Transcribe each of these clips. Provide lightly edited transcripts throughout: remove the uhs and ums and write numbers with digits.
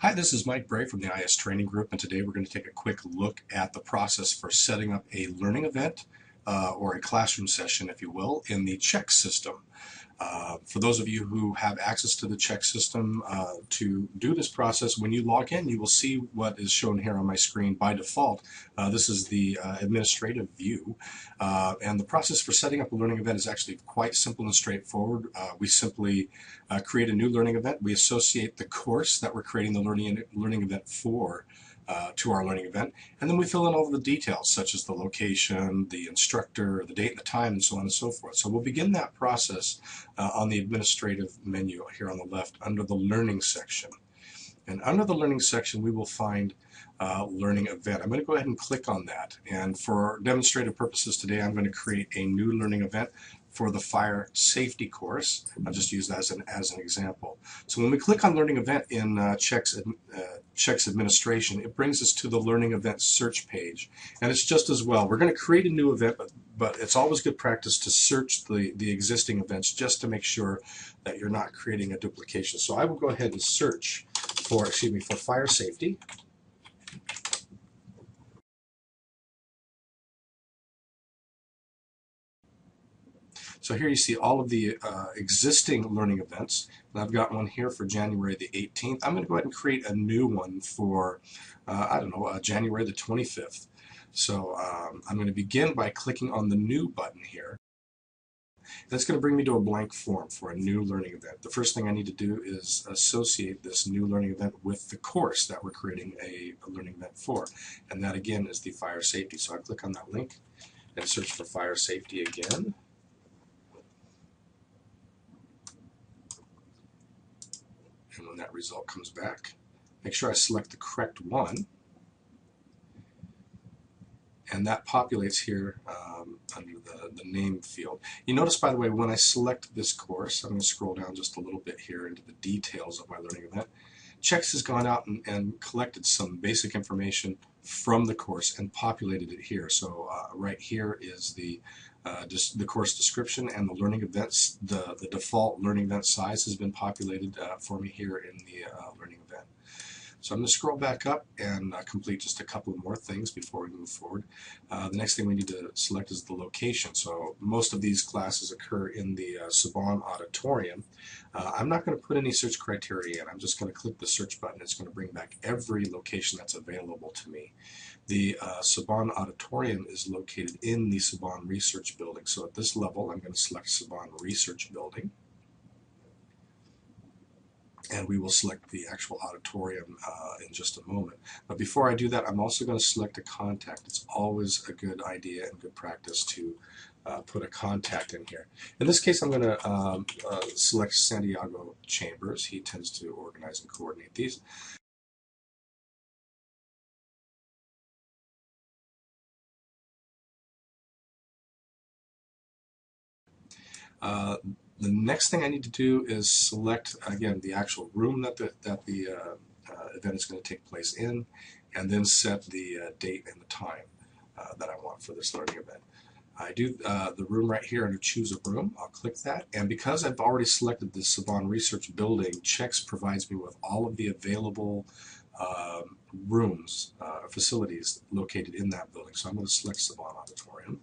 Hi, this is Mike Bray from the IS Training Group, and today we're going to take a quick look at the process for setting up a learning event or a classroom session, if you will, in the CHEX system. For those of you who have access to the CHEX system to do this process, when you log in, you will see what is shown here on my screen by default. This is the administrative view, and the process for setting up a learning event is actually quite simple and straightforward. We simply create a new learning event. We associate the course that we're creating the learning event for to our learning event, and then we fill in all of the details such as the location, the instructor, the date and the time, and so on and so forth. So we'll begin that process on the administrative menu here on the left under the learning section. And under the learning section we will find learning event. I'm going to go ahead and click on that, and for demonstrative purposes today I'm going to create a new learning event for the fire safety course. I'll just use that as an example. So when we click on learning event in CHEX Administration, it brings us to the learning event search page, and it's just as well. We're going to create a new event, but it's always good practice to search the existing events just to make sure that you're not creating a duplication. So I will go ahead and search for fire safety. So here you see all of the existing learning events, and I've got one here for January the 18th. I'm going to go ahead and create a new one for, January the 25th. So I'm going to begin by clicking on the new button here. That's going to bring me to a blank form for a new learning event. The first thing I need to do is associate this new learning event with the course that we're creating a learning event for, and that again is the fire safety. So I click on that link and search for fire safety again. And when that result comes back, make sure I select the correct one, and that populates here under the name field. You notice, by the way, when I select this course, I'm going to scroll down just a little bit here into the details of my learning event. CHEX has gone out and collected some basic information from the course and populated it here. So right here is the course description and the learning events. The default learning event size has been populated for me here in the learning event. So I'm going to scroll back up and complete just a couple of more things before we move forward. The next thing we need to select is the location. So most of these classes occur in the Saban Auditorium. I'm not going to put any search criteria in. I'm just going to click the search button. It's going to bring back every location that's available to me. The Saban Auditorium is located in the Saban Research Building. So at this level, I'm going to select Saban Research Building, and we will select the actual auditorium in just a moment. But before I do that, I'm also going to select a contact. It's always a good idea and good practice to put a contact in here. In this case, I'm going to select Santiago Chambers. He tends to organize and coordinate these. The next thing I need to do is select, again, the actual room that the event is going to take place in, and then set the date and the time that I want for this learning event. I do the room right here under Choose a Room. I'll click that, and because I've already selected the Saban Research Building, CHEX provides me with all of the available rooms, facilities located in that building. So I'm going to select Saban Auditorium.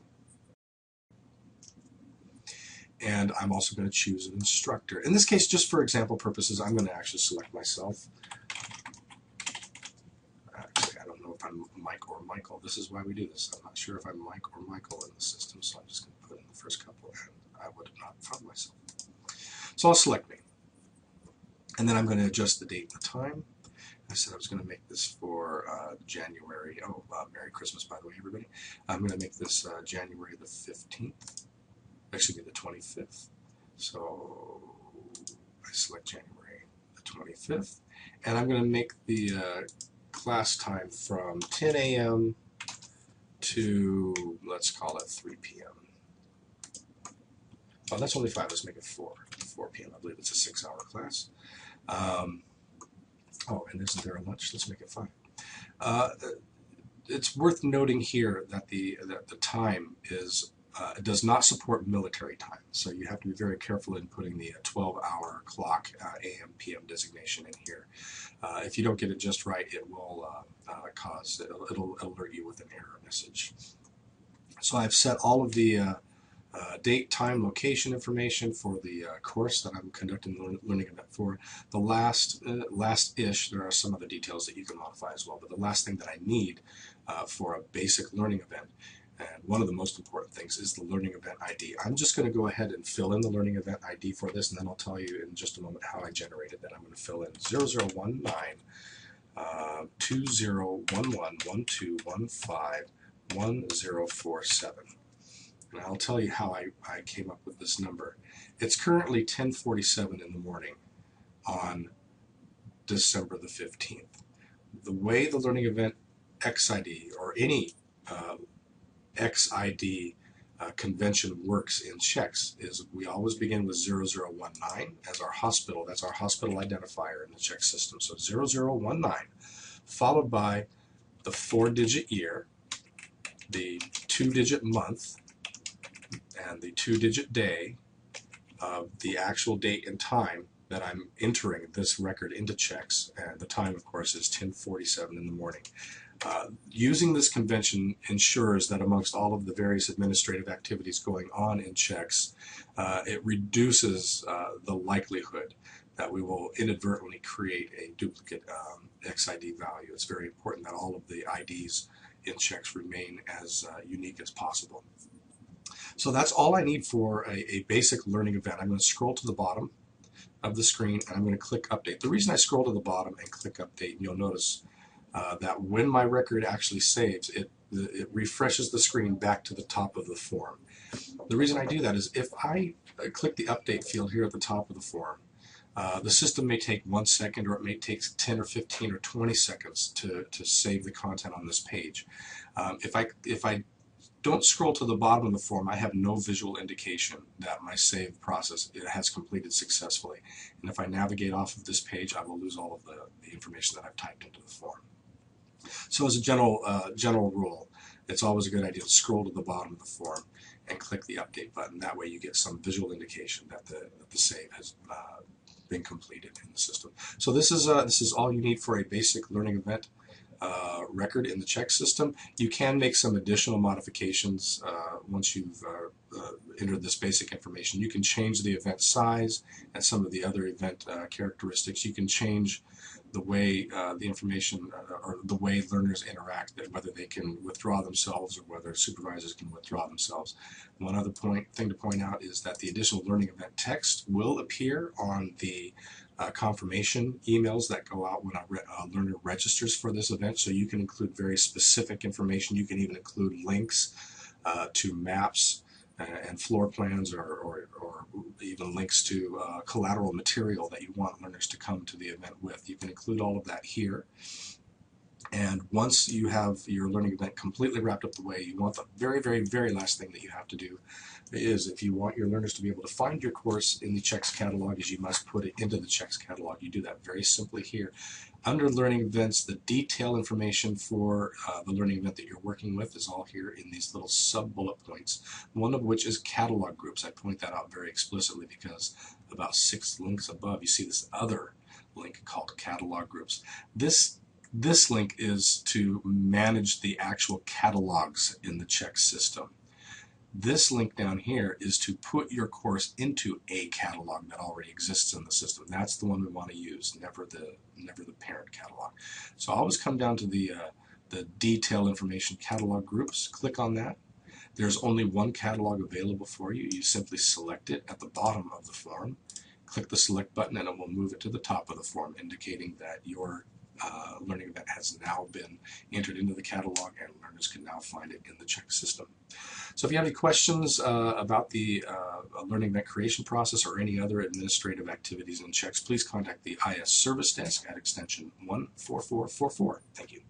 And I'm also going to choose an instructor. In this case, just for example purposes, I'm going to actually select myself. Actually, I don't know if I'm Mike or Michael. This is why we do this. I'm not sure if I'm Mike or Michael in the system, so I'm just going to put in the first couple, and I would have not found myself. So I'll select me. And then I'm going to adjust the date and the time. I said I was going to make this for January. Oh, Merry Christmas, by the way, everybody. I'm going to make this January the 15th. Actually, the 25th. So I select January the 25th, and I'm going to make the class time from 10 a.m. to, let's call it 3 p.m. Oh, that's only 5. Let's make it 4 p.m. I believe it's a 6-hour class. Oh, and isn't there a lunch? Let's make it 5. It's worth noting here that the time is it does not support military time, so you have to be very careful in putting the 12-hour clock AM PM designation in here. If you don't get it just right, it will it'll alert you with an error message. So I've set all of the date, time, location information for the course that I'm conducting the learning event for. The last-ish, there are some other details that you can modify as well, but the last thing that I need for a basic learning event, and one of the most important things, is the learning event ID. I'm just going to go ahead and fill in the learning event ID for this, and then I'll tell you in just a moment how I generated that. I'm going to fill in 0019 201112151047. And I'll tell you how I came up with this number. It's currently 10:47 in the morning on December the 15th. The way the learning event XID or any XID convention works in CHEX is we always begin with 0019 as our hospital. That's our hospital identifier in the CHEX system. So 0019 followed by the 4-digit year, the 2-digit month, and the 2-digit day of the actual date and time that I'm entering this record into CHEX. And the time, of course, is 10:47 in the morning. Using this convention ensures that amongst all of the various administrative activities going on in CHEX, it reduces the likelihood that we will inadvertently create a duplicate XID value. It's very important that all of the IDs in CHEX remain as unique as possible. So that's all I need for a basic learning event. I'm going to scroll to the bottom of the screen and I'm going to click Update. The reason I scroll to the bottom and click Update, you'll notice that when my record actually saves, it refreshes the screen back to the top of the form. The reason I do that is if I click the Update field here at the top of the form, the system may take 1 second, or it may take 10 or 15 or 20 seconds to save the content on this page. If I don't scroll to the bottom of the form, I have no visual indication that my save process has completed successfully. And if I navigate off of this page, I will lose all of the information that I've typed into the form. So as a general rule, it's always a good idea to scroll to the bottom of the form and click the Update button. That way you get some visual indication that the save has been completed in the system. So this is all you need for a basic learning event record in the CHEX system. You can make some additional modifications once you've entered this basic information. You can change the event size and some of the other event characteristics. You can change the way the information or the way learners interact, whether they can withdraw themselves or whether supervisors can withdraw themselves. One other thing to point out is that the additional learning event text will appear on the confirmation emails that go out when a learner registers for this event, so you can include very specific information. You can even include links to maps and floor plans or even links to collateral material that you want learners to come to the event with. You can include all of that here. And once you have your learning event completely wrapped up the way you want, the very, very, very last thing that you have to do is, if you want your learners to be able to find your course in the CHEX catalog, is you must put it into the CHEX catalog. You do that very simply here. Under learning events, the detail information for the learning event that you're working with is all here in these little sub-bullet points, one of which is catalog groups. I point that out very explicitly because about 6 links above you see this other link called catalog groups. This link is to manage the actual catalogs in the CHEX system. This link down here is to put your course into a catalog that already exists in the system. That's the one we want to use, never the parent catalog. So I'll always come down to the detail information catalog groups. Click on that. There's only one catalog available for you. You simply select it at the bottom of the form. Click the select button and it will move it to the top of the form, indicating that your learning event has now been entered into the catalog and learners can now find it in the CHEX system. So if you have any questions about the learning event creation process or any other administrative activities in CHEX, please contact the IS Service Desk at extension 14444. Thank you.